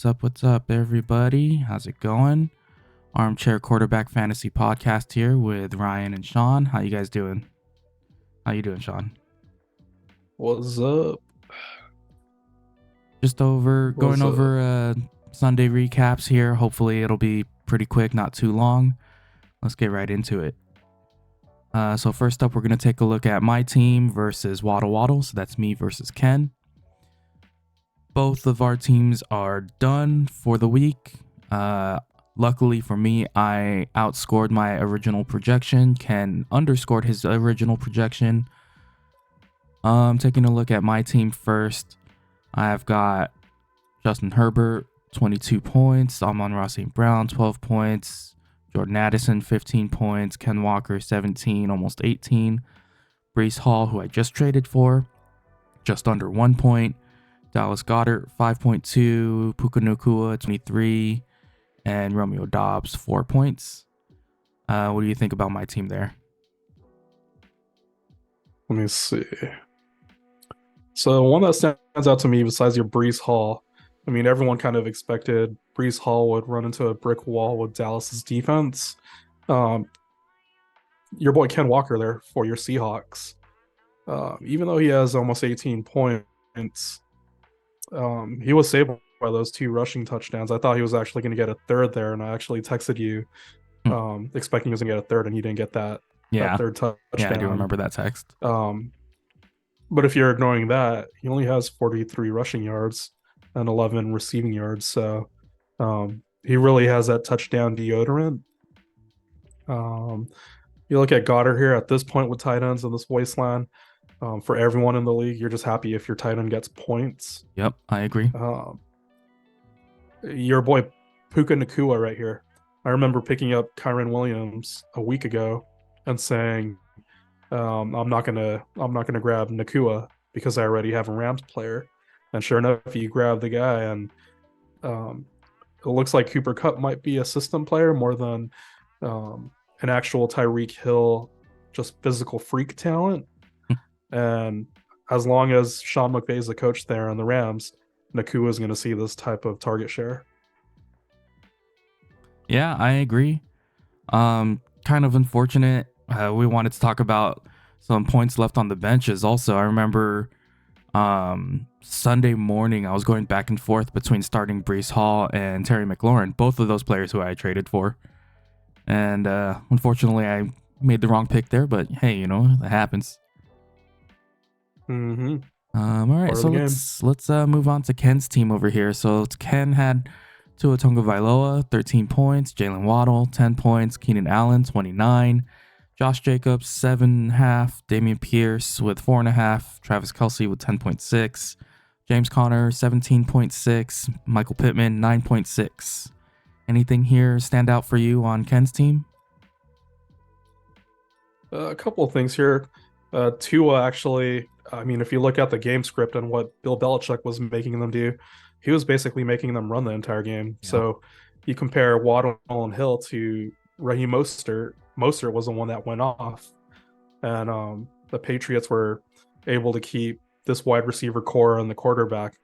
What's up, everybody? How's it going? Armchair Quarterback Fantasy Podcast here with Ryan and Shawn. How you guys doing? How you doing, Shawn? What's up? Just going What's up? over Sunday recaps here. Hopefully it'll be pretty quick, not too long. Let's get right into it. So first up, we're going to take a look at my team versus Waddle Waddle. So that's me versus Ken. Both of our teams are done for the week. Luckily for me, I outscored my original projection. Ken underscored his original projection. Taking a look at my team first, I've got Justin Herbert, 22 points. Amon-Ra St. Brown, 12 points. Jordan Addison, 15 points. Ken Walker, 17, almost 18. Breece Hall, who I just traded for, just under 1 point. Dallas Goedert, 5.2. Puka Nacua, 23. And Romeo Doubs, 4 points. What do you think about my team there? Let me see. So one that stands out to me besides your Breece Hall, I mean, everyone kind of expected Breece Hall would run into a brick wall with Dallas's defense. Your boy Ken Walker there for your Seahawks. Even though he has almost 18 points, he was saved by those 2 rushing touchdowns. I thought he was actually going to get a third there, and I actually texted you expecting he was going to get a third, and he didn't get that third touchdown. Yeah, I do remember that text. But if you're ignoring that, he only has 43 rushing yards and 11 receiving yards. So he really has that touchdown deodorant. You look at Goddard here at this point with tight ends in this wasteland. For everyone in the league, you're just happy if your tight end gets points. Yep, I agree. Your boy Puka Nacua right here. I remember picking up Kyren Williams a week ago and saying, I'm not gonna grab Nacua because I already have a Rams player. And sure enough, you grab the guy, and it looks like Cooper Kupp might be a system player more than an actual Tyreek Hill, just physical freak talent. And as long as Sean McVay is the coach there on the Rams, Nacua is going to see this type of target share. Yeah, I agree. Kind of unfortunate. We wanted to talk about some points left on the benches. Also, I remember Sunday morning, I was going back and forth between starting Breece Hall and Terry McLaurin, both of those players who I traded for. And unfortunately, I made the wrong pick there, but hey, that happens. Mm-hmm. All right, so let's move on to Ken's team over here. So Ken had Tua Tagovailoa, 13 points. Jalen Waddle, 10 points. Keenan Allen, 29. Josh Jacobs, 7.5. Dameon Pierce with 4.5. Travis Kelce with 10.6. James Conner, 17.6. Michael Pittman, 9.6. Anything here stand out for you on Ken's team? A couple of things here. Tua actually, I mean, if you look at the game script and what Bill Belichick was making them do, he was basically making them run the entire game. Yeah. So you compare Waddle and Hill to Raheem Mostert. Mostert was the one that went off. And the Patriots were able to keep this wide receiver core and the quarterback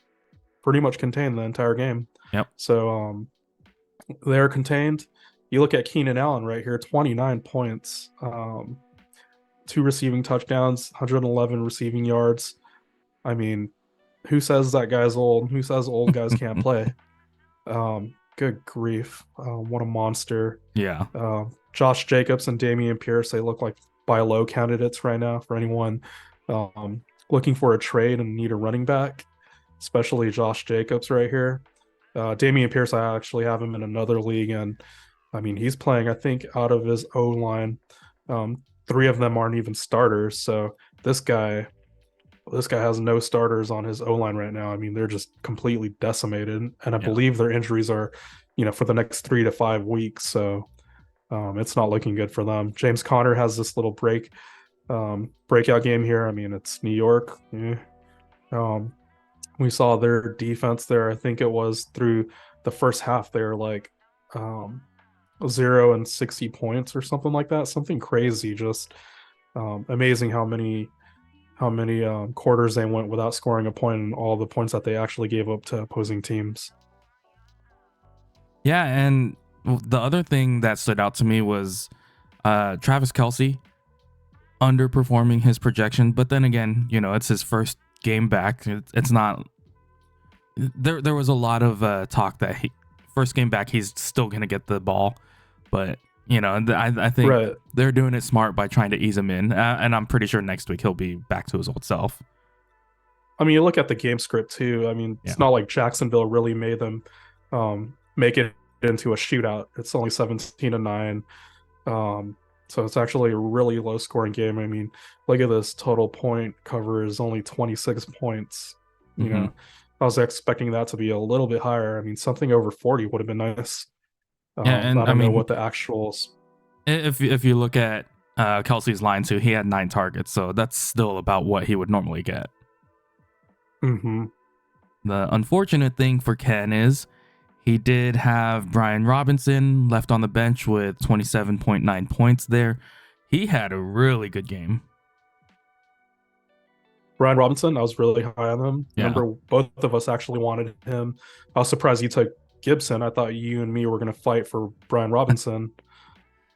pretty much contained the entire game. Yep. So they're contained. You look at Keenan Allen right here, 29 points. 2 receiving touchdowns, 111 receiving yards. I mean, who says that guy's old? Who says old guys can't play? Good grief. What a monster. Yeah. Josh Jacobs and Dameon Pierce, they look like buy low candidates right now for anyone looking for a trade and need a running back, especially Josh Jacobs right here. Dameon Pierce, I actually have him in another league, and I mean, he's playing, I think, out of his O-line. 3 of them aren't even starters. So this guy has no starters on his O-line right now. I mean, they're just completely decimated. And I believe their injuries are, for the next 3 to 5 weeks. So it's not looking good for them. James Conner has this little breakout game here. I mean, it's New York. We saw their defense there. I think it was through the first half. They're like 0 and 60 points or something like that. Something crazy. Just amazing how many quarters they went without scoring a point, and all the points that they actually gave up to opposing teams. Yeah, and the other thing that stood out to me was Travis Kelsey underperforming his projection. But then again, it's his first game back. It's not there was a lot of talk that first game back he's still gonna get the ball, but I think Right. they're doing it smart by trying to ease him in, and I'm pretty sure next week he'll be back to his old self. I mean, you look at the game script too. I mean, Yeah. it's not like Jacksonville really made them make it into a shootout. It's only 17-9. So it's actually a really low scoring game. I mean, look at this total point cover is only 26 points. You Hmm. know, I was expecting that to be a little bit higher. I mean, something over 40 would have been nice. Yeah, I and I don't know mean, what the actual. if you look at Kelsey's line too, he had 9 targets, so that's still about what he would normally get. Mm-hmm. The unfortunate thing for Ken is he did have Brian Robinson left on the bench with 27.9 points there. He had a really good game. Brian Robinson, I was really high on him. Yeah. Remember, both of us actually wanted him. I was surprised you took Gibson. I thought you and me were going to fight for Brian Robinson.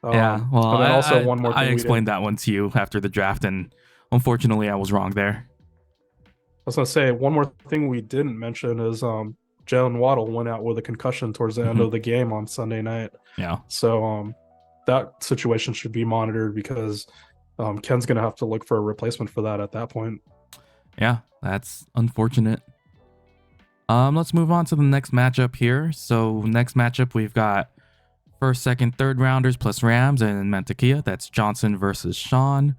Yeah. Well, And then also I, one more I thing we didn't. explained that one to you after the draft, and unfortunately I was wrong there. I was going to say one more thing we didn't mention is Jalen Waddle went out with a concussion towards the end Hmm. of the game on Sunday night. Yeah. So that situation should be monitored because Ken's going to have to look for a replacement for that at that point. Yeah, that's unfortunate. Let's move on to the next matchup here. So next matchup we've got first, second, third rounders plus Rams and Mantequilla. That's Johnson versus Shawn.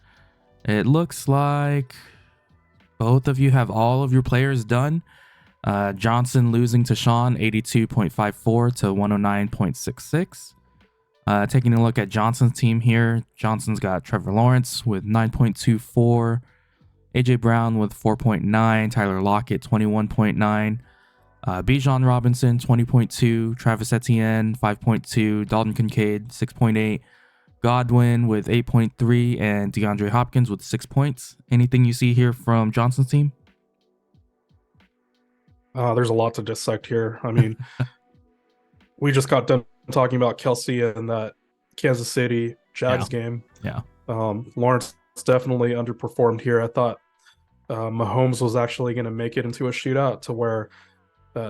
It looks like both of you have all of your players done. Johnson losing to Shawn 82.54 to 109.66. Taking a look at Johnson's team here, Johnson's got Trevor Lawrence with 9.24, AJ Brown with 4.9, Tyler Lockett 21.9, Bijan Robinson 20.2, Travis Etienne 5.2, Dalton Kincaid 6.8, Godwin with 8.3, and DeAndre Hopkins with 6 points. Anything you see here from Johnson's team? There's a lot to dissect here. I mean, we just got done talking about Kelsey and that Kansas City Yeah. Jags game. Yeah. Lawrence definitely underperformed here. I thought Mahomes was actually going to make it into a shootout to where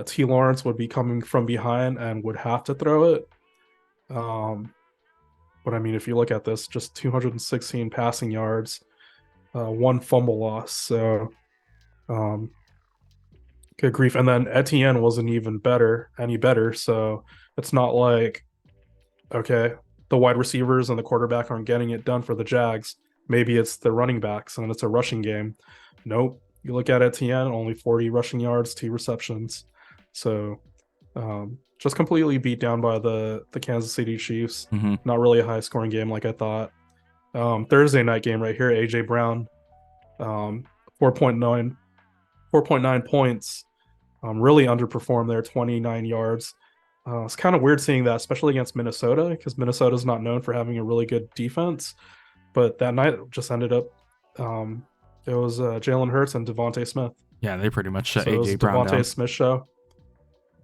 T. Lawrence would be coming from behind and would have to throw it. But I mean, if you look at this, just 216 passing yards, one fumble loss. So, good grief. And then Etienne wasn't even any better. So it's not like, okay, the wide receivers and the quarterback aren't getting it done for the Jags. Maybe it's the running backs and it's a rushing game. Nope. You look at Etienne, only 40 rushing yards, 2 receptions. So just completely beat down by the Kansas City Chiefs. Mm-hmm. Not really a high scoring game like I thought. Thursday night game right here, AJ Brown, 4.9 points. Really underperformed there, 29 yards. It's kind of weird seeing that, especially against Minnesota, because Minnesota is not known for having a really good defense. But that night just ended up, it was Jalen Hurts and Devontae Smith. Yeah, they pretty much shut So it was AJ Brown Devontae down. Smith show.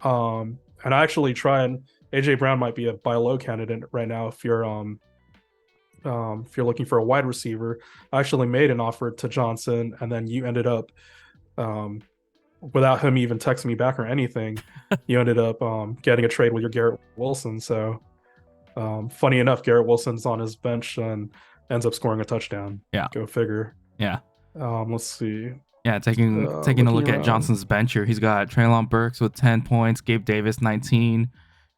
And I actually tried. AJ Brown might be a buy low candidate right now if you're looking for a wide receiver. I actually made an offer to Johnson, and then you ended up, without him even texting me back or anything, you ended up getting a trade with your Garrett Wilson. So funny enough, Garrett Wilson's on his bench and ends up scoring a touchdown. Yeah. Go figure. Yeah. Let's see. Yeah, taking a look at Johnson's bench here, he's got Treylon Burks with 10 points, Gabe Davis 19,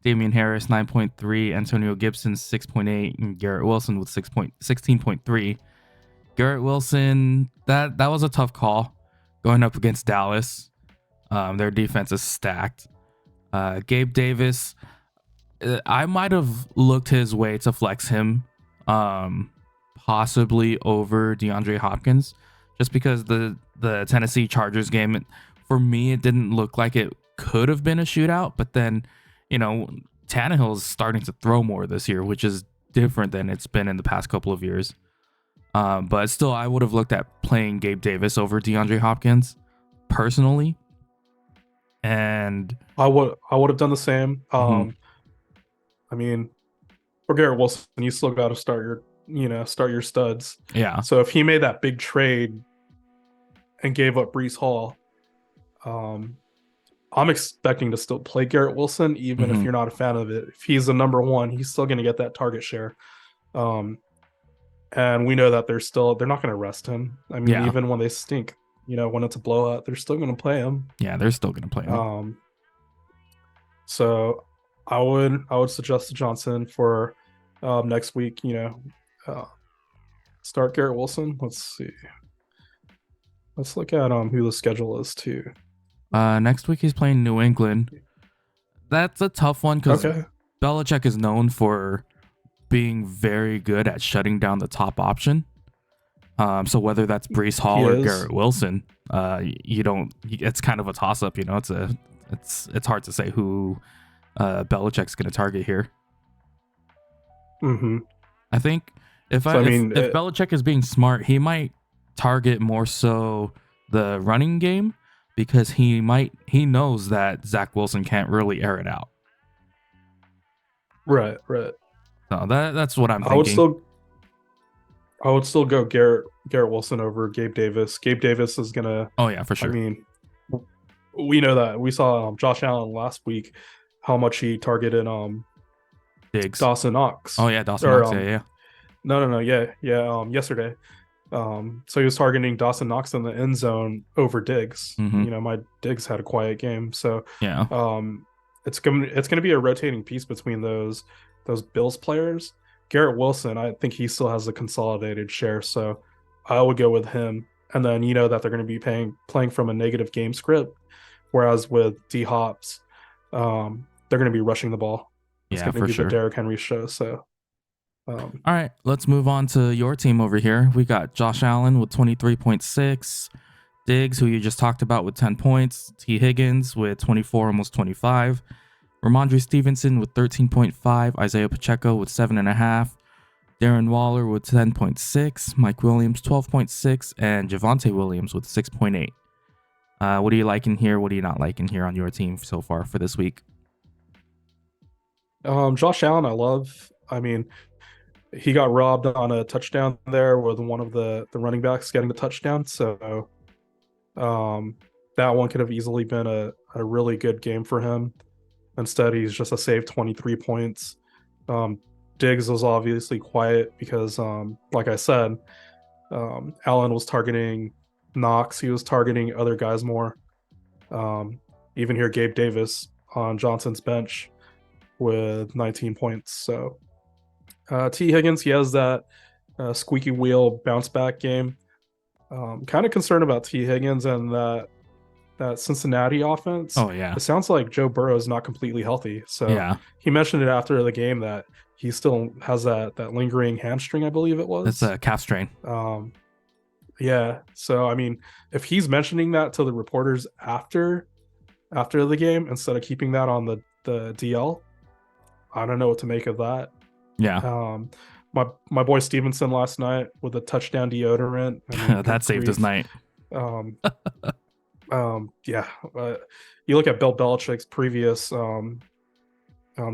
Damian Harris 9.3, Antonio Gibson 6.8, and Garrett Wilson with 16.3. Garrett Wilson, that was a tough call going up against Dallas. Their defense is stacked. Gabe Davis, I might have looked his way to flex him, possibly over DeAndre Hopkins, just because the Tennessee Chargers game, for me, it didn't look like it could have been a shootout. But then, Tannehill's starting to throw more this year, which is different than it's been in the past couple of years. But still, I would have looked at playing Gabe Davis over DeAndre Hopkins personally. And I would have done the same. I mean, for Garrett Wilson, you still got to start your studs. Yeah. So if he made that big trade and gave up Brees Hall, um, I'm expecting to still play Garrett Wilson, even if Hmm. you're not a fan of it. If he's the number one, he's still going to get that target share. Um, and we know that they're not going to rest him. I mean, Yeah. even when they stink, when it's a blowout, they're still going to play him. Yeah. They're still gonna play him. Um, so I would suggest to Johnson for next week. Uh, start Garrett Wilson. Let's see. Let's look at who the schedule is too. Next week he's playing New England. That's a tough one because Okay. Belichick is known for being very good at shutting down the top option. So whether that's Brees He Hall or is. Garrett Wilson, you don't. It's kind of a toss up. It's hard to say who Belichick's going to target here. Mm-hmm. I think So I mean, if Belichick is being smart, he might target more so the running game because he knows that Zach Wilson can't really air it out. right, right. So that's what I'm I would thinking. still, I would still go Garrett Wilson over Gabe Davis. Gabe Davis is gonna. Oh yeah, for I sure. mean, we know that we saw Josh Allen last week, how much he targeted Diggs. Dawson Knox. Oh yeah, Dawson Or Knox. Yeah, yeah. no, yeah, yeah. Yesterday, so he was targeting Dawson Knox in the end zone over Diggs. Mm-hmm. My Diggs had a quiet game, so Yeah. um, it's gonna be a rotating piece between those Bills players. Garrett Wilson, I think he still has a consolidated share, so I would go with him. And then you know that they're going to be playing from a negative game script, whereas with D Hops, they're going to be rushing the ball. It's Yeah, going to for be the sure. Derrick Henry show. So All right, let's move on to your team over here. We got Josh Allen with 23.6, Diggs, who you just talked about, with 10 points, T. Higgins with 24, almost 25, Ramondre Stevenson with 13.5, Isaiah Pacheco with 7.5, Darren Waller with 10.6, Mike Williams 12.6, and Javonte Williams with 6.8. What are you liking here? What are you not liking here on your team so far for this week? Josh Allen, I love. I mean, he got robbed on a touchdown there with one of the running backs getting the touchdown. So that one could have easily been a really good game for him. Instead, he's just a save 23 points. Um, Diggs was obviously quiet because, like I said, Allen was targeting Knox. He was targeting other guys more. Um, Even here, Gabe Davis on Johnson's bench with 19 points. So T. Higgins, he has that squeaky wheel bounce back game. Kind of concerned about T. Higgins and that Cincinnati offense. Oh, yeah. It sounds like Joe Burrow is not completely healthy. So Yeah, he mentioned it after the game that he still has that lingering hamstring, I believe it that's was. a calf strain. Yeah. So I mean, if he's mentioning that to the reporters after the game instead of keeping that on the DL, I don't know what to make of that. Yeah, Um, my boy Stevenson last night with a touchdown deodorant. I mean, that good saved his grief. night. Um, yeah. You look at Bill Belichick's previous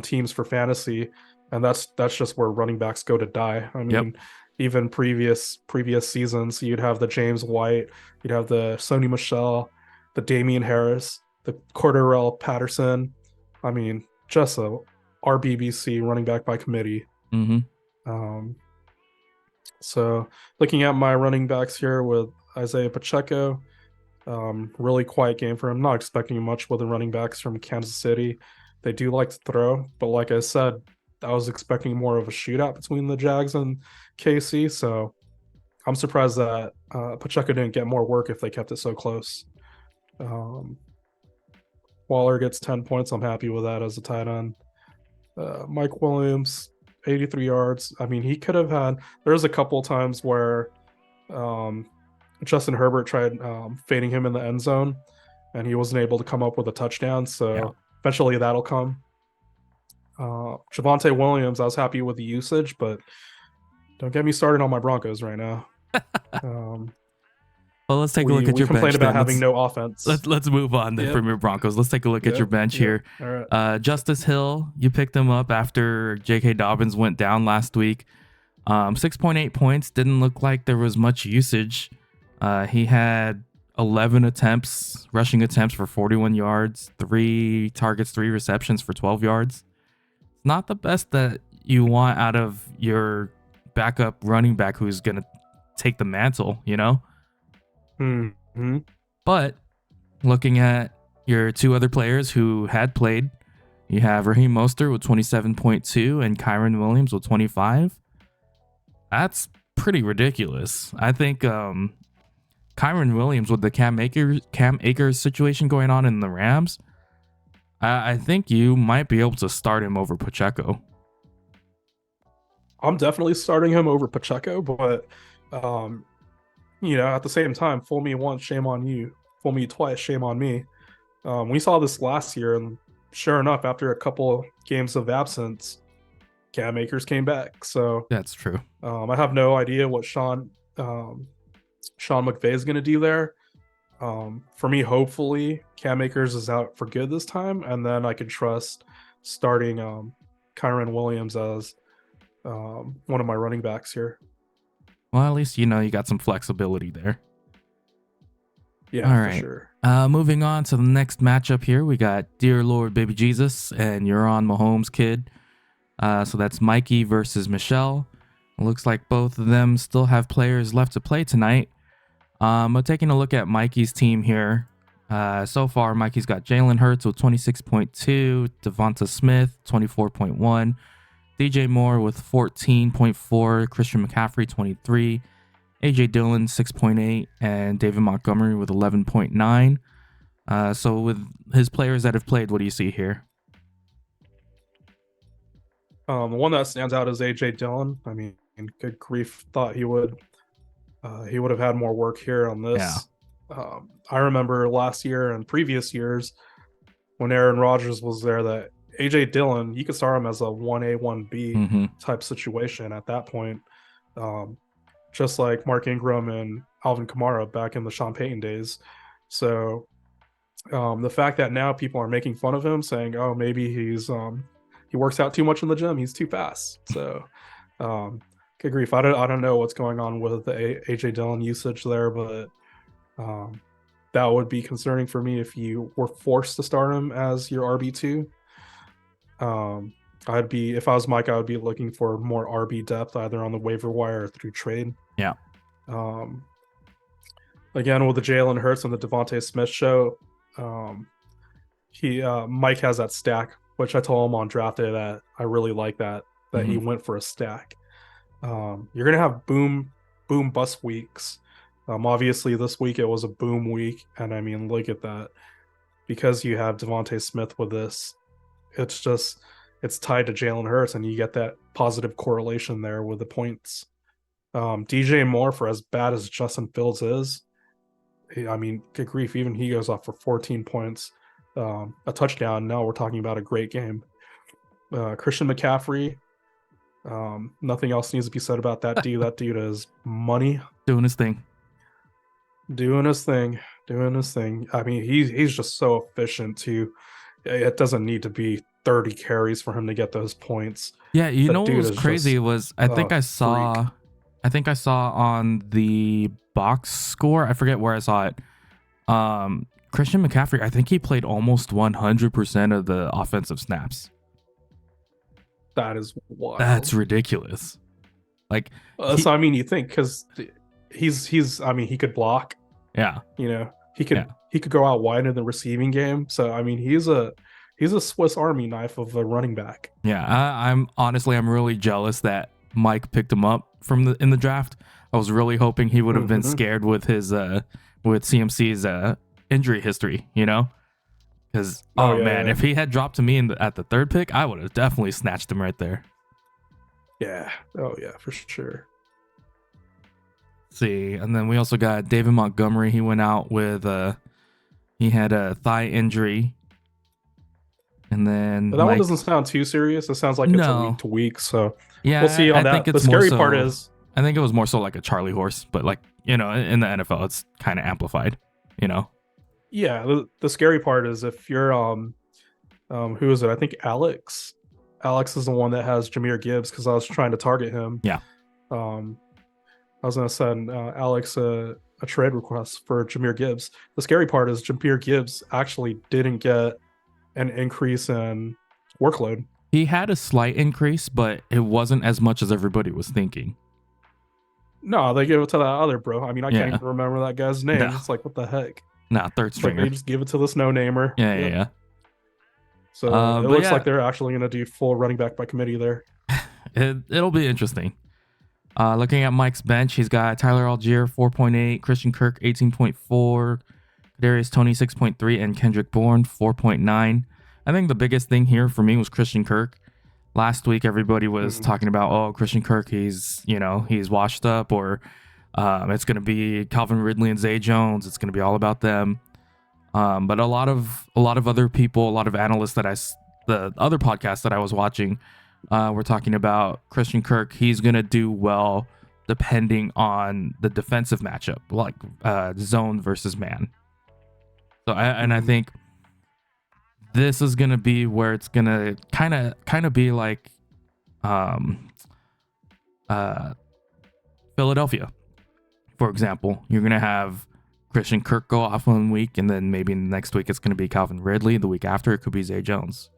teams for fantasy, and that's just where running backs go to die. I Yep. mean, even previous seasons, you'd have the James White, you'd have the Sony Michel, the Damian Harris, the Cordarrelle Patterson. I mean, just a RBBC running back by committee. Mm-hmm. Um, so looking at my running backs here with Isaiah Pacheco, really quiet game for him. Not expecting much with the running backs from Kansas City. They do like to throw, but like I said, I was expecting more of a shootout between the Jags and KC. So I'm surprised that Pacheco didn't get more work if they kept it so close. Um, Waller gets 10 points. I'm happy with that as a tight end. Mike Williams, 83 yards. I mean, he could have had. There's a couple times where um, Justin Herbert tried fading him in the end zone, and he wasn't able to come up with a touchdown. Yeah. So eventually that'll come. Javonte Williams, I was happy with the usage, but don't get me started on my Broncos right now. Well, Well, let's take a look We at we your complain bench about then. having no offense. Let's move on then Yep. from your Broncos. Let's take a look at your bench Yep. here. All right. Justice Hill, you picked him up after J.K. Dobbins went down last week. 6.8 points. Didn't look like there was much usage. He had 11 rushing attempts for 41 yards, 3 targets, 3 receptions for 12 yards. Not the best that you want out of your backup running back who's going to take the mantle, you know? Mm-hmm. But looking at your 2 other players who had played, you have Raheem Mostert with 27.2 and Kyron Williams with 25. That's pretty ridiculous. I think Kyron Williams with the Cam Akers situation going on in the Rams, I think you might be able to start him over Pacheco. I'm definitely starting him over Pacheco, but at the same time, fool me once, shame on you. Fool me twice, shame on me. We saw this last year, and sure enough, after a couple games of absence, Cam Akers came back. So That's true. I have no idea what Sean McVay is going to do there. For me, hopefully, Cam Akers is out for good this time, and then I can trust starting Kyron Williams as one of my running backs here. Well, at least you got some flexibility there. Yeah, all for right. sure. Moving on to the next matchup here, we got Dear Lord Baby Jesus and Euron Mahomes kid. So that's Mikey versus Michelle. It looks like both of them still have players left to play tonight. But taking a look at Mikey's team here, so far Mikey's got Jalen Hurts with 26.2, Devonta Smith 24.1, DJ Moore with 14.4, Christian McCaffrey 23, AJ Dillon 6.8, and David Montgomery with 11.9. So with his players that have played, what do you see here? The one that stands out is AJ Dillon. I mean, good grief, thought he would have had more work here on this. Yeah. I remember last year and previous years when Aaron Rodgers was there that AJ Dillon, you could start him as a 1A, 1B type situation at that point. Just like Mark Ingram and Alvin Kamara back in the Sean Payton days. So the fact that now people are making fun of him, saying, oh, maybe he works out too much in the gym, he's too fast. So good grief, I don't know what's going on with the AJ Dillon usage there, but that would be concerning for me if you were forced to start him as your RB2. If I was Mike, I would be looking for more RB depth either on the waiver wire or through trade. Yeah. Again, with the Jalen Hurts and the Devontae Smith show, Mike has that stack, which I told him on draft day that I really like that he went for a stack. You're gonna have boom bust weeks. Obviously this week it was a boom week, and I mean, look at that. Because you have Devontae Smith with this, it's tied to Jalen Hurts, and you get that positive correlation there with the points. DJ Moore, for as bad as Justin Fields is, I mean, good grief, even he goes off for 14 points, a touchdown. Now we're talking about a great game. Christian McCaffrey, nothing else needs to be said about that dude. That dude is money. Doing his thing. I mean, he's just so efficient too. It doesn't need to be 30 carries for him to get those points. Yeah, what was crazy was I think I saw on the box score, I forget where I saw it. Christian McCaffrey, I think he played almost 100% of the offensive snaps. That is wild. That's ridiculous. Like, so I mean, you think because he's I mean, he could block. Yeah. He could go out wide in the receiving game. So I mean, he's a Swiss Army knife of a running back. Yeah, I'm really jealous that Mike picked him up in the draft. I was really hoping he would have been scared with his with CMC's injury history, because if he had dropped to me at the 3rd pick, I would have definitely snatched him right there. Yeah. Oh yeah, for sure. Let's see, and then we also got David Montgomery. He went out with he had a thigh injury. And then but that one doesn't sound too serious. It sounds like it's a week to week. So yeah, we'll see on that. The scary part is I think it was more so like a Charlie horse, but like, you know, in the NFL, it's kind of amplified, you know? Yeah, the scary part is if you're who is it? I think Alex. Alex is the one that has Jahmyr Gibbs because I was trying to target him. Yeah. Um, I was gonna send Alex a trade request for Jahmyr Gibbs. The scary part is Jahmyr Gibbs actually didn't get an increase in workload. He had a slight increase, but it wasn't as much as everybody was thinking. No, they gave it to that other bro. I mean, I Yeah. can't even remember that guy's name. No. It's like, what the heck? Nah, third It's like stringer. they just give it to this no-namer. Yeah, Yep. yeah. So it looks like they're actually going to do full running back by committee there. It'll be interesting. Looking at Mike's bench, he's got Tyler Algier 4.8, Christian Kirk 18.4, Kadarius Toney 6.3, and Kendrick Bourne 4.9. I think the biggest thing here for me was Christian Kirk. Last week, everybody was talking about, oh, Christian Kirk, he's washed up, or it's going to be Calvin Ridley and Zay Jones. It's going to be all about them. But a lot of other people, a lot of analysts the other podcasts that I was watching, were talking about Christian Kirk. He's going to do well depending on the defensive matchup, like zone versus man. So I think this is going to be where it's going to kind of be like Philadelphia, for example. You're going to have Christian Kirk go off 1 week, and then maybe next week it's going to be Calvin Ridley. The week after, it could be Zay Jones.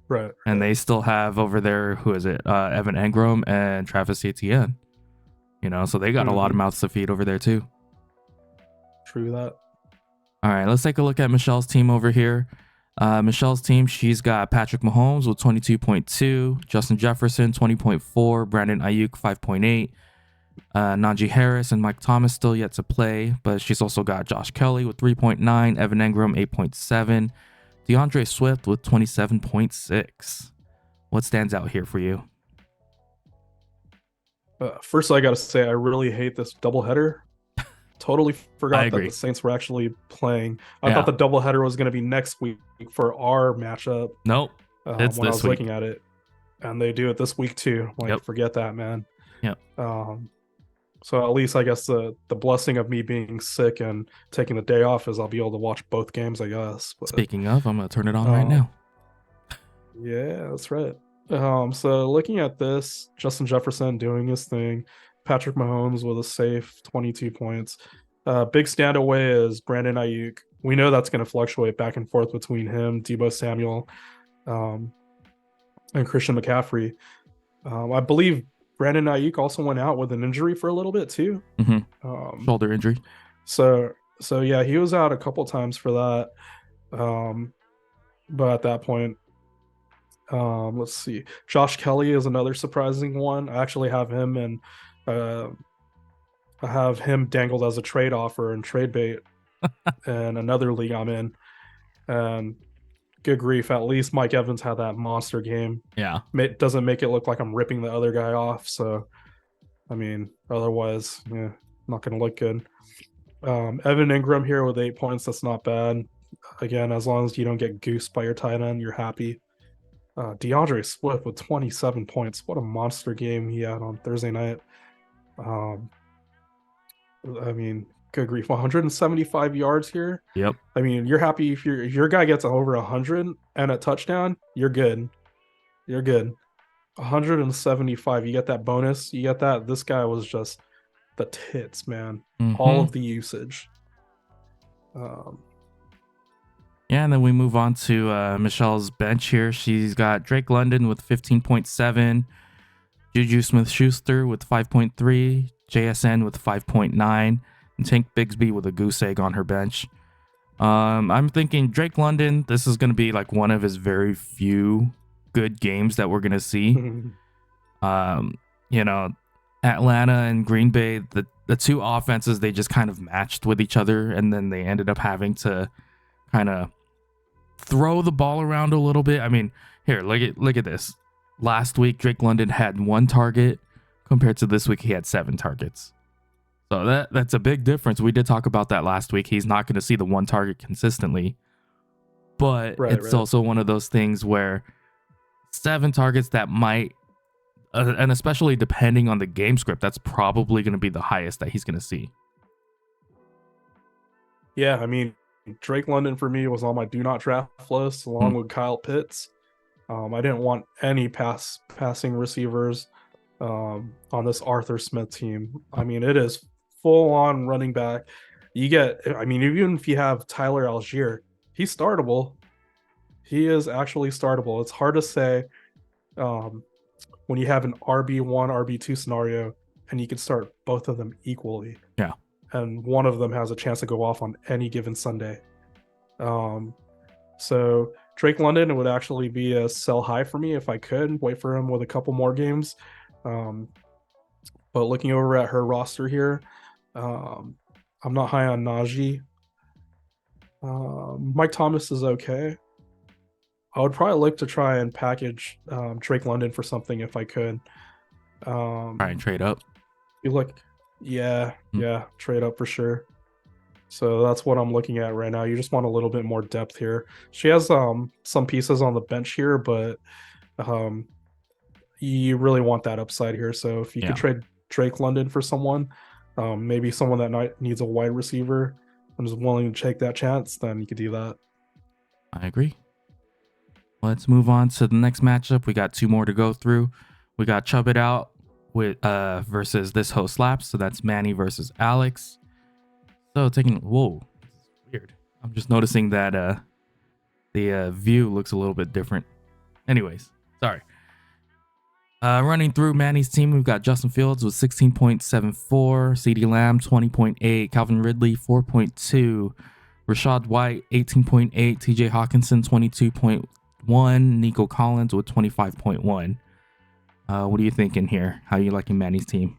Right. And they still have over there, who is it? Evan Engram and Travis Etienne. You know, so they got a lot of mouths to feed over there too. True that. All right, let's take a look at Michelle's team over here. Michelle's team, she's got Patrick Mahomes with 22.2, Justin Jefferson 20.4, Brandon Ayuk 5.8, Najee Harris and Mike Thomas still yet to play, but she's also got Josh Kelly with 3.9, Evan Engram 8.7, DeAndre Swift with 27.6. What stands out here for you? First, I got to say, I really hate this doubleheader. Totally forgot that the Saints were actually playing. I thought the doubleheader was going to be next week for our matchup. Nope. It's when I this was week. looking at it. And they do it this week too. Like, forget that, man. Yep. So at least I guess the blessing of me being sick and taking the day off is I'll be able to watch both games, I guess. But, speaking of, I'm going to turn it on right now. Yeah, that's right. So looking at this, Justin Jefferson doing his thing, Patrick Mahomes with a safe 22 points. Big stand away is Brandon Ayuk. We know that's going to fluctuate back and forth between him, Deebo Samuel, and Christian McCaffrey. I believe Brandon Ayuk also went out with an injury for a little bit too. Shoulder injury. So yeah, he was out a couple times for that. But at that point, let's see. Josh Kelly is another surprising one. I actually have him and I have him dangled as a trade offer and trade bait in another league I'm in. And good grief, at least Mike Evans had that monster game. Yeah. It doesn't make it look like I'm ripping the other guy off. So, I mean, otherwise, yeah, not going to look good. Evan Engram here with 8 points. That's not bad. Again, as long as you don't get goosed by your tight end, you're happy. DeAndre Swift with 27 points. What a monster game he had on Thursday night. I mean, good grief, 175 yards here. Yep. I mean, you're happy if your guy gets over 100 and a touchdown, you're good. You're good. 175, you get that bonus. You get that. This guy was just the tits, man. All of the usage. Yeah, and then we move on to Michelle's bench here. She's got Drake London with 15.7, Juju Smith-Schuster with 5.3, JSN with 5.9, and Tank Bigsby with a goose egg on her bench. I'm thinking Drake London, this is going to be like one of his very few good games that we're going to see. You know, Atlanta and Green Bay, the two offenses, they just kind of matched with each other, and then they ended up having to kind of throw the ball around a little bit. I mean, here, look at this. Last week, Drake London had 1 target compared to this week, he had 7 targets. So that's a big difference. We did talk about that last week. He's not going to see the 1 target consistently, but it's also one of those things where 7 targets that might And especially depending on the game script, that's probably going to be the highest that he's going to see. Yeah, I mean, Drake London for me was on my do not draft list along with Kyle Pitts. I didn't want any passing receivers on this Arthur Smith team. I mean, it is full on running back. I mean, even if you have Tyler Algier, he's startable. He is actually startable. It's hard to say when you have an RB1, RB2 scenario and you can start both of them equally. Yeah. And one of them has a chance to go off on any given Sunday. So Drake London would actually be a sell high for me if I could wait for him with a couple more games. But looking over at her roster here, I'm not high on Najee. Mike Thomas is okay. I would probably look to try and package Drake London for something if I could. Try and trade up. You look, yeah, trade up for sure. So that's what I'm looking at right now. You just want a little bit more depth here. She has some pieces on the bench here, but you really want that upside here. So if you could trade Drake London for someone, maybe someone that needs a wide receiver and is willing to take that chance, then you could do that. I agree. Let's move on to the next matchup. We got 2 more to go through. We got Chub It Out with versus This Host Slaps. So that's Manny versus Alex. So whoa, this is weird. I'm just noticing that the view looks a little bit different. Anyways, sorry. Running through Manny's team, we've got Justin Fields with 16.74, CeeDee Lamb 20.8, Calvin Ridley 4.2, Rachaad White 18.8, TJ Hawkinson 22.1, Nico Collins with 25.1. What are you thinking here? How are you liking Manny's team?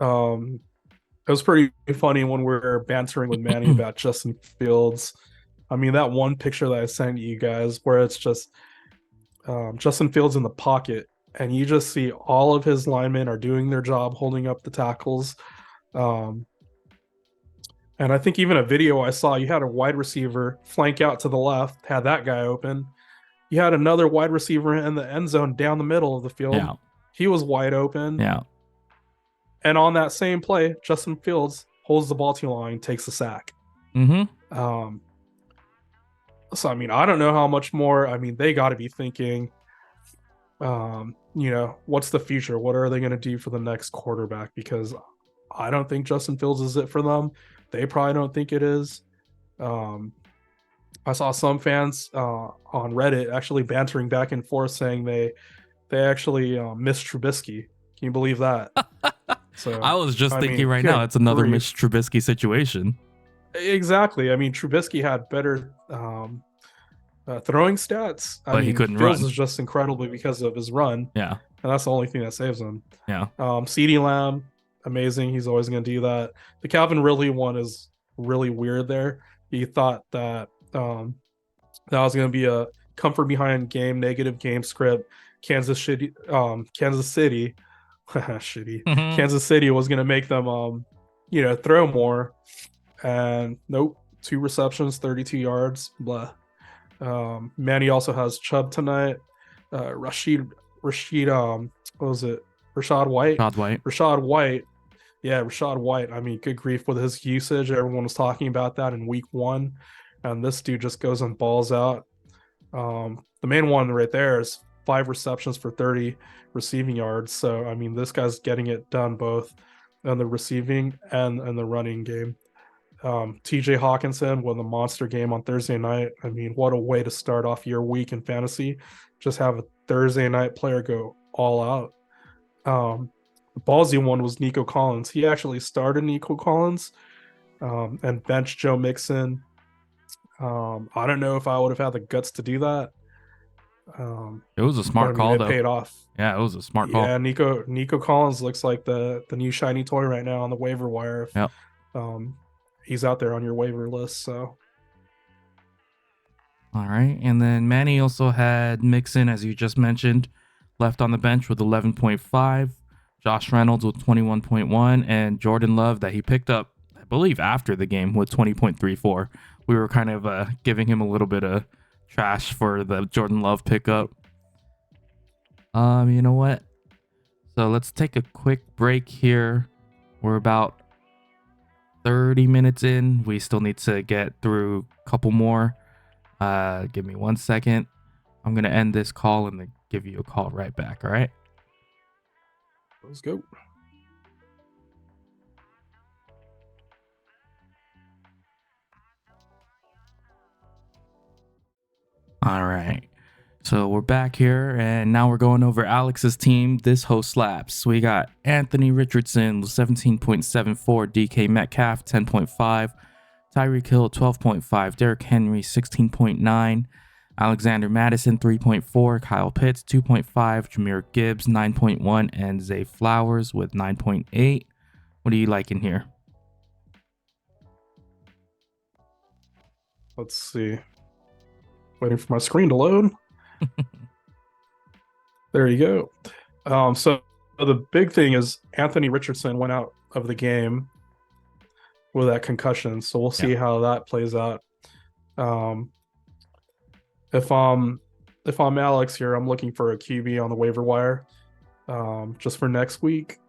It was pretty funny when we were bantering with Manny about Justin Fields. I mean, that one picture that I sent you guys where it's just Justin Fields in the pocket and you just see all of his linemen are doing their job holding up the tackles. And I think even a video I saw, you had a wide receiver flank out to the left, had that guy open. You had another wide receiver in the end zone down the middle of the field. Yeah. He was wide open. Yeah. And on that same play, Justin Fields holds the ball too long, takes the sack. Mm-hmm. So, I mean, I don't know how much more. I mean, they got to be thinking, what's the future? What are they going to do for the next quarterback? Because I don't think Justin Fields is it for them. They probably don't think it is. I saw some fans on Reddit actually bantering back and forth saying they actually miss Trubisky. Can you believe that? So I was just thinking right now, it's another Mitch Trubisky situation. Exactly. I mean, Trubisky had better throwing stats. But he couldn't Fields run. is just incredibly because of his run. Yeah. And that's the only thing that saves him. Yeah. CeeDee Lamb, amazing. He's always going to do that. The Calvin Ridley one is really weird there. He thought that that was going to be a comfort behind game, negative game script. Kansas City shitty. Mm-hmm. Kansas City was going to make them throw more, and nope, 2 receptions, 32 yards, blah. Manny also has Chubb tonight. Rachaad White. Yeah, Rachaad White. I mean, good grief with his usage. Everyone was talking about that in week 1, and this dude just goes and balls out. The main one right there is 5 receptions for 30 receiving yards. So, I mean, this guy's getting it done both in the receiving and the running game. TJ Hawkinson with a monster game on Thursday night. I mean, what a way to start off your week in fantasy. Just have a Thursday night player go all out. The ballsy one was Nico Collins. He actually started Nico Collins and benched Joe Mixon. I don't know if I would have had the guts to do that. It was a smart call, though. It paid off. Yeah, it was a smart call. Yeah, Nico Collins looks like the new shiny toy right now on the waiver wire. Yep. He's out there on your waiver list. So, all right, and then Manny also had Mixon, as you just mentioned, left on the bench with 11.5. Josh Reynolds with 21.1, and Jordan Love that he picked up, I believe, after the game with 20.34. We were kind of giving him a little bit of trash for the Jordan Love pickup. You know what? So let's take a quick break here. We're about 30 minutes in. We still need to get through a couple more. Give me 1 second. I'm gonna end this call and then give you a call right back. All right. Let's go. All right. So we're back here, and now we're going over Alex's team. This host slaps. We got Anthony Richardson, 17.74, DK Metcalf, 10.5, Tyreek Hill, 12.5, Derrick Henry, 16.9, Alexander Madison, 3.4, Kyle Pitts, 2.5, Jahmyr Gibbs, 9.1, and Zay Flowers with 9.8. What do you like in here? Let's see. Waiting for my screen to load. There you go. So the big thing is Anthony Richardson went out of the game with that concussion, so we'll see how that plays out. Um, if I'm Alex here, I'm looking for a QB on the waiver wire, just for next week.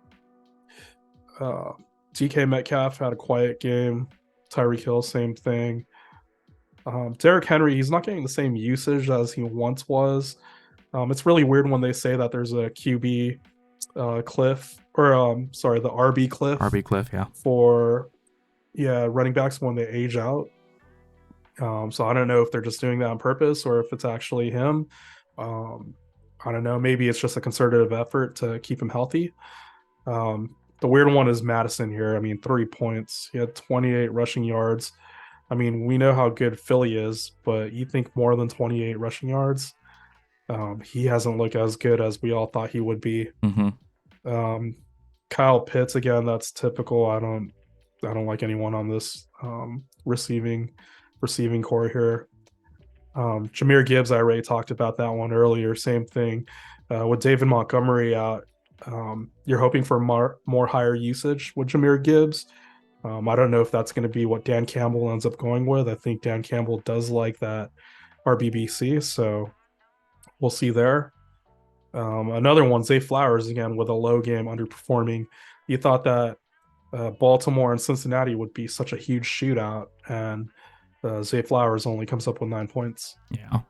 DK Metcalf had a quiet game. Tyreek Hill, same thing. Derrick Henry, he's not getting the same usage as he once was. It's really weird when they say that there's a QB cliff, or sorry, the RB cliff. RB Cliff, yeah. For running backs when they age out. So I don't know if they're just doing that on purpose or if it's actually him. I don't know. Maybe it's just a concerted effort to keep him healthy. The weird one is Madison here. I mean, 3 points. He had 28 rushing yards. I mean, we know how good Philly is, but you think more than 28 rushing yards? He hasn't looked as good as we all thought he would be. Kyle Pitts, again, that's typical. I don't like anyone on this receiving core here. Jahmyr Gibbs, I already talked about that one earlier. Same thing with David Montgomery out. You're hoping for more higher usage with Jahmyr Gibbs. I don't know if that's going to be what Dan Campbell ends up going with. I think Dan Campbell does like that RBBC, so we'll see there. Another one, Zay Flowers, again, with a low game, underperforming. You thought that Baltimore and Cincinnati would be such a huge shootout, and Zay Flowers only comes up with 9 points. Yeah.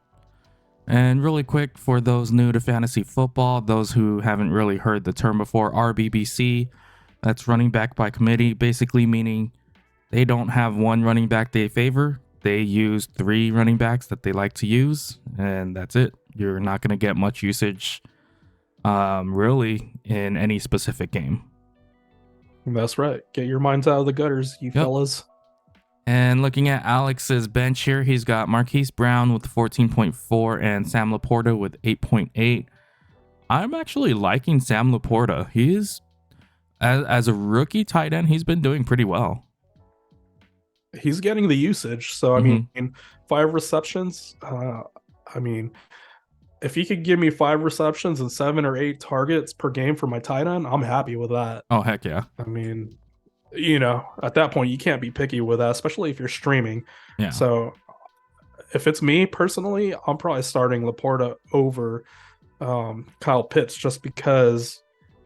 And really quick, for those new to fantasy football, those who haven't really heard the term before, RBBC, that's running back by committee, basically meaning they don't have one running back they favor. They use 3 running backs that they like to use, and that's it. You're not going to get much usage really in any specific game. That's right. Get your minds out of the gutters, you fellas. And looking at Alex's bench here, he's got Marquise Brown with 14.4 and Sam Laporta with 8.8. I'm actually liking Sam Laporta. He's, as a rookie tight end, he's been doing pretty well. He's getting the usage. So, I mean, 5 receptions. I mean, if he could give me 5 receptions and 7 or 8 targets per game for my tight end, I'm happy with that. Oh, heck yeah. I mean, you know, at that point, you can't be picky with that, especially if you're streaming. Yeah. So if it's me personally, I'm probably starting Laporta over Kyle Pitts, just because,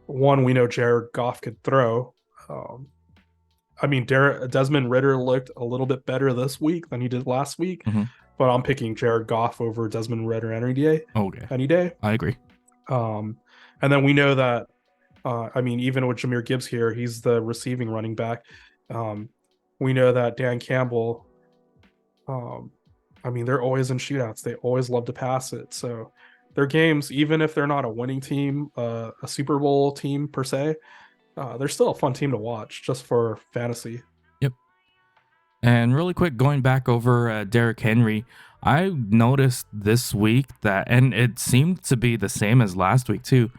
one, we know Jared Goff could throw. I mean, Desmond Ridder looked a little bit better this week than he did last week, but I'm picking Jared Goff over Desmond Ridder any day. Okay. Any day. I agree. And then we know that, I mean, even with Jahmyr Gibbs here, he's the receiving running back. We know that Dan Campbell, I mean, they're always in shootouts. They always love to pass it. So their games, even if they're not a winning team, a Super Bowl team per se, they're still a fun team to watch just for fantasy. Yep. And really quick, going back over Derrick Henry, I noticed this week that, and it seemed to be the same as last week too,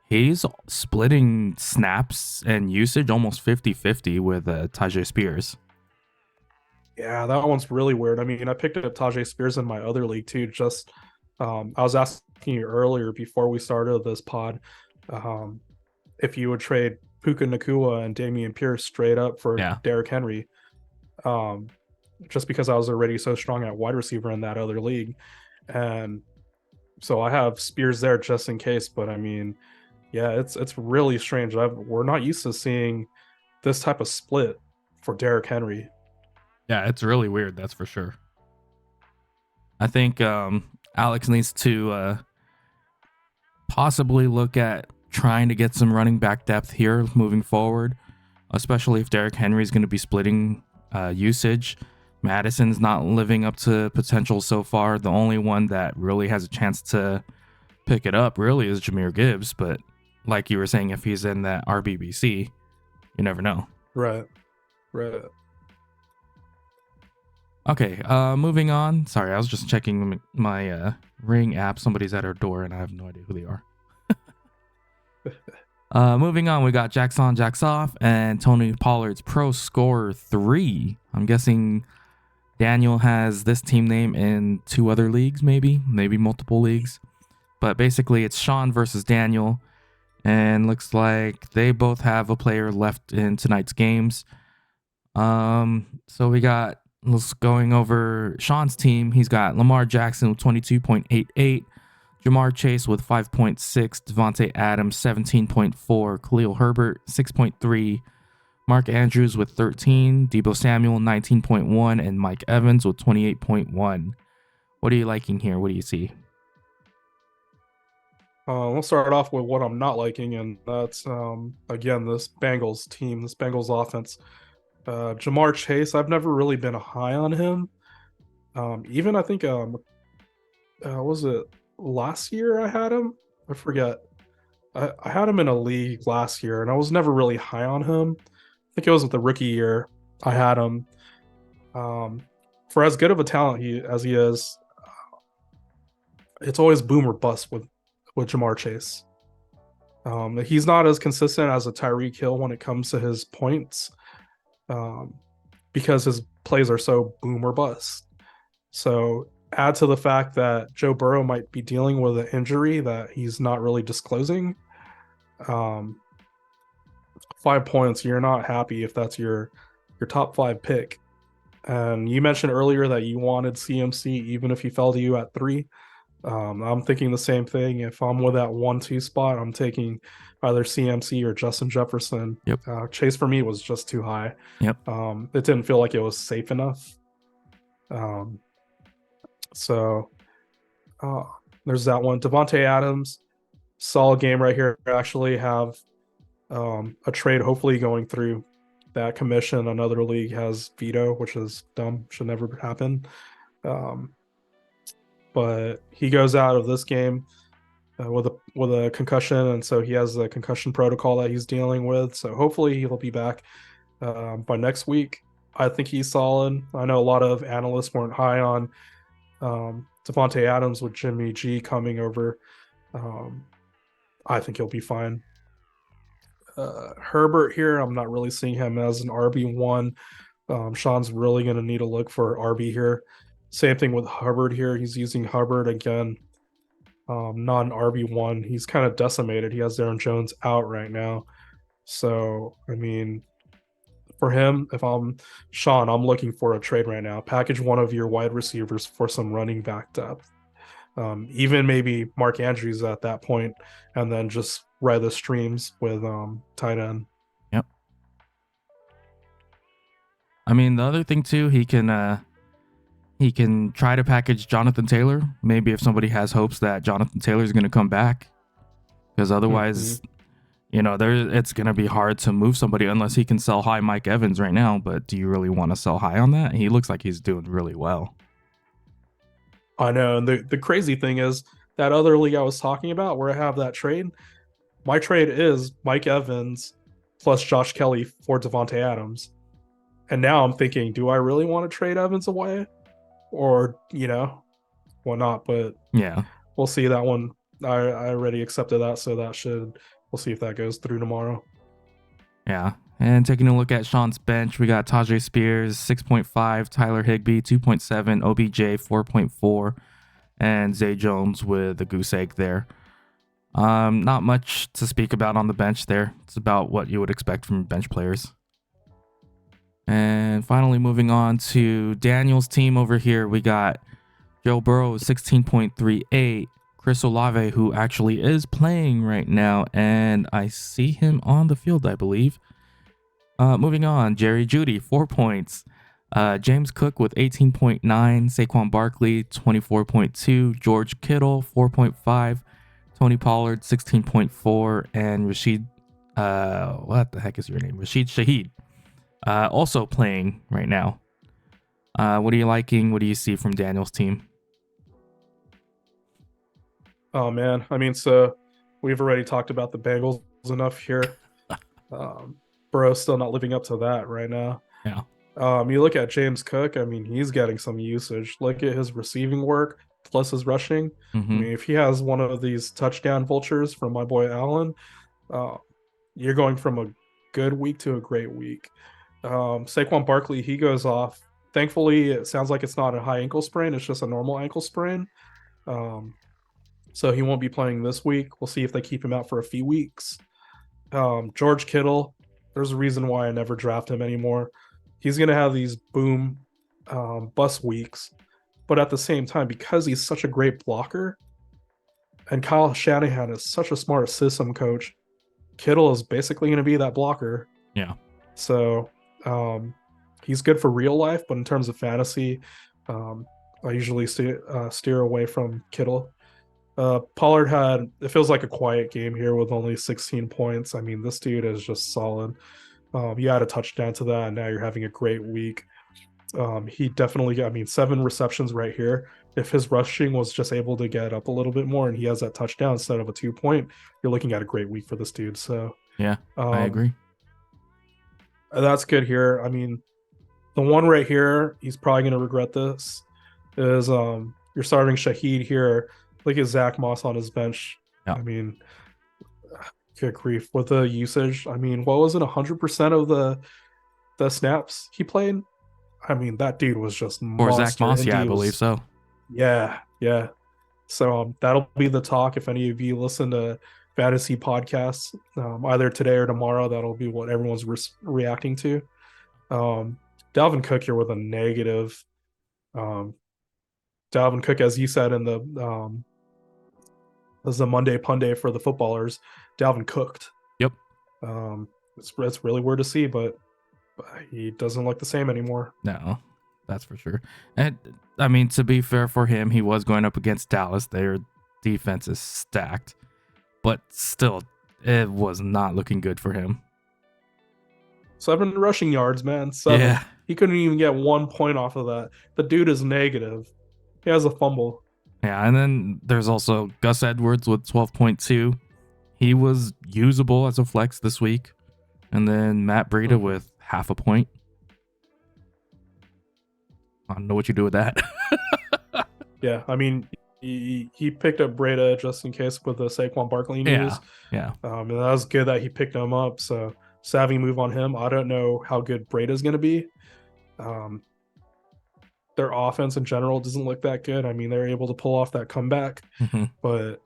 he's splitting snaps and usage almost 50-50 with Tajay Spears. Yeah, that one's really weird. I mean, I picked up Tajay Spears in my other league too. Just, I was asking you earlier before we started this pod, if you would trade Puka Nacua and Dameon Pierce straight up for Derrick Henry, just because I was already so strong at wide receiver in that other league. And So I have Spears there just in case. But I mean, yeah, it's really strange. We're not used to seeing this type of split for Derrick Henry. Yeah, it's really weird, that's for sure. I think Alex needs to possibly look at trying to get some running back depth here moving forward, especially if Derrick Henry is going to be splitting usage. Madison's not living up to potential so far. The only one that really has a chance to pick it up really is Jahmyr Gibbs, but like you were saying, if he's in that RBBC, you never know. Right. Right. Okay, moving on. Sorry, I was just checking my Ring app. Somebody's at our door, and I have no idea who they are. Moving on, we got Jacks on, Jacks off, and Tony Pollard's Pro Scorer 3. I'm guessing Daniel has this team name in 2 other leagues, maybe multiple leagues. But basically, it's Shawn versus Daniel, and looks like they both have a player left in tonight's games. So we got, let's going over Shawn's team. He's got Lamar Jackson with 22.88, Jamar Chase with 5.6, Devontae Adams 17.4, Khalil Herbert 6.3, Mark Andrews with 13, Deebo Samuel 19.1, and Mike Evans with 28.1. What are you liking here? What do you see? We'll start off with what I'm not liking, and that's again this Bengals team, this Bengals offense. Jamar Chase, I've never really been high on him. Even I think was it last year I had him? I forget. I had him in a league last year, and I was never really high on him. I think it was with the rookie year I had him. For as good of a talent as he is, it's always boom or bust with Jamar Chase. He's not as consistent as a Tyreek Hill when it comes to his points, because his plays are so boom or bust. So add to the fact that Joe Burrow might be dealing with an injury that he's not really disclosing. 5 points, you're not happy if that's your top 5 pick. And you mentioned earlier that you wanted CMC even if he fell to you at 3. I'm thinking the same thing. If I'm with that 1-2 spot, I'm taking either CMC or Justin Jefferson. Yep. Chase for me was just too high. Yep. It didn't feel like it was safe enough. So there's that one. Devontae Adams, solid game right here. Actually have a trade hopefully going through that commission. Another league has veto, which is dumb. Should never happen. But he goes out of this game with a concussion, and so he has the concussion protocol that he's dealing with. So hopefully he'll be back by next week. I think he's solid. I know a lot of analysts weren't high on Devontae Adams with Jimmy G coming over. I think he'll be fine. Herbert here, I'm not really seeing him as an RB1. Shawn's really going to need to look for RB here. Same thing with Hubbard here. He's using Hubbard again, not an RB1. He's kind of decimated. He has Aaron Jones out right now. So, I mean, for him, if I'm Shawn, I'm looking for a trade right now. Package one of your wide receivers for some running back depth. Even maybe Mark Andrews at that point, and then just ride the streams with tight end. Yep. I mean, the other thing too, he can try to package Jonathan Taylor. Maybe if somebody has hopes that Jonathan Taylor is going to come back, because otherwise, it's going to be hard to move somebody unless he can sell high Mike Evans right now. But do you really want to sell high on that? He looks like he's doing really well. I know. And the crazy thing is that other league I was talking about where I have that trade, my trade is Mike Evans plus Josh Kelly for Devontae Adams. And now I'm thinking, do I really want to trade Evans away? Or, why not? But yeah, we'll see that one. I already accepted that. So we'll see if that goes through tomorrow. Yeah. And taking a look at Shawn's bench, we got Tajay Spears, 6.5, Tyler Higbee, 2.7, OBJ, 4.4, and Zay Jones with a goose egg there. Not much to speak about on the bench there. It's about what you would expect from bench players. And finally, moving on to Daniel's team over here, we got Joe Burrow, 16.38, Chris Olave, who actually is playing right now, and I see him on the field, I believe. Moving on, Jerry Jeudy, 4 points. James Cook with 18.9, Saquon Barkley, 24.2, George Kittle, 4.5, Tony Pollard, 16.4, and Rashid, what the heck is your name? Rashid Shaheed, also playing right now. What are you liking? What do you see from Daniel's team? Oh man, I mean, so we've already talked about the Bengals enough here. Burrow's still not living up to that right now. Yeah. You look at James Cook, I mean, he's getting some usage. Look at his receiving work plus his rushing. I Mm-hmm. mean, if he has one of these touchdown vultures from my boy Allen, uh, you're going from a good week to a great week. Saquon Barkley, he goes off. Thankfully, it sounds like it's not a high ankle sprain, it's just a normal ankle sprain. Um, so he won't be playing this week. We'll see if they keep him out for a few weeks. George Kittle, there's a reason why I never draft him anymore. He's going to have these boom bust weeks, but at the same time, because he's such a great blocker and Kyle Shanahan is such a smart system coach, Kittle is basically going to be that blocker. Yeah. So he's good for real life, but in terms of fantasy, I usually steer away from Kittle. Pollard had, it feels like a quiet game here with only 16 points. I mean, this dude is just solid. You add a touchdown to that, and now you're having a great week. He definitely, I mean, 7 receptions right here. If his rushing was just able to get up a little bit more and he has that touchdown instead of a 2-point, you're looking at a great week for this dude. So, Yeah, I agree. that's good here. I mean, the one right here, he's probably going to regret this, is you're starting Shaheed here. Look at Zach Moss on his bench. Yeah. I mean, good grief with the usage. I mean, what was it? 100% of the snaps he played. I mean, that dude was just Or monster. Zach Moss, yeah, I Indy believe was, so. yeah. So that'll be the talk. If any of you listen to fantasy podcasts, either today or tomorrow, that'll be what everyone's reacting to. Dalvin Cook here with a negative. Dalvin Cook, as you said in the as the Monday Punday for the footballers, Dalvin cooked. Yep. It's really weird to see, but he doesn't look the same anymore. No, that's for sure. And I mean, to be fair for him, he was going up against Dallas. Their defense is stacked, but still, it was not looking good for him. 7 rushing yards, man. 7. Yeah. He couldn't even get 1 point off of that. The dude is negative. He has a fumble. Yeah, and then there's also Gus Edwards with 12.2. He was usable as a flex this week. And then Matt Breida with half a point. I don't know what you do with that. Yeah, I mean, he picked up Breida just in case with the Saquon Barkley news. Yeah. And that was good that he picked him up. So savvy move on him. I don't know how good Breida's going to be. Their offense in general doesn't look that good. I mean, they're able to pull off that comeback, but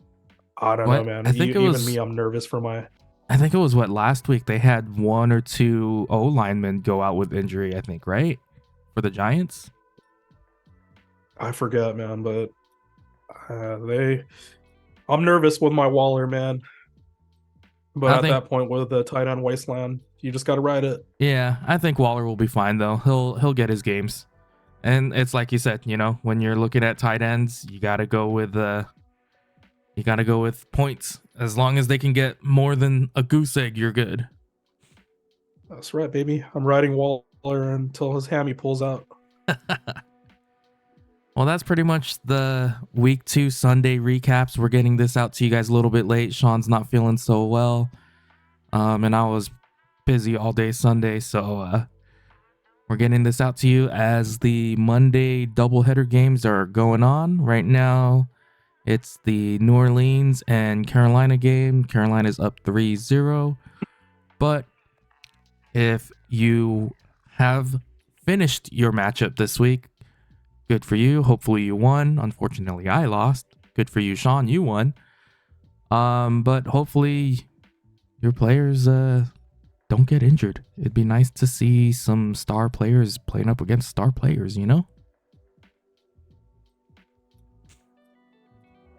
I don't know, man. I think even me, I'm nervous for my. I think it was last week they had 1 or 2 O linemen go out with injury, I think, right? For the Giants? I forget, man, but I'm nervous with my Waller, man. But at that point, with the tight end wasteland, you just got to ride it. Yeah, I think Waller will be fine though. He'll get his games. And it's like you said, when you're looking at tight ends, you gotta go with points. As long as they can get more than a goose egg, you're good. That's right, baby. I'm riding Waller until his hammy pulls out. Well, that's pretty much the week 2 Sunday recaps. We're getting this out to you guys a little bit late. Shawn's not feeling so well. And I was busy all day Sunday, so we're getting this out to you as the Monday doubleheader games are going on. Right now, it's the New Orleans and Carolina game. Carolina's up 3-0. But if you have finished your matchup this week, good for you. Hopefully you won. Unfortunately, I lost. Good for you, Shawn. You won. But hopefully your players don't get injured. It'd be nice to see some star players playing up against star players,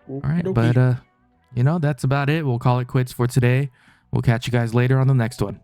All right, Okey-dokey. but that's about it. We'll call it quits for today. We'll catch you guys later on the next one.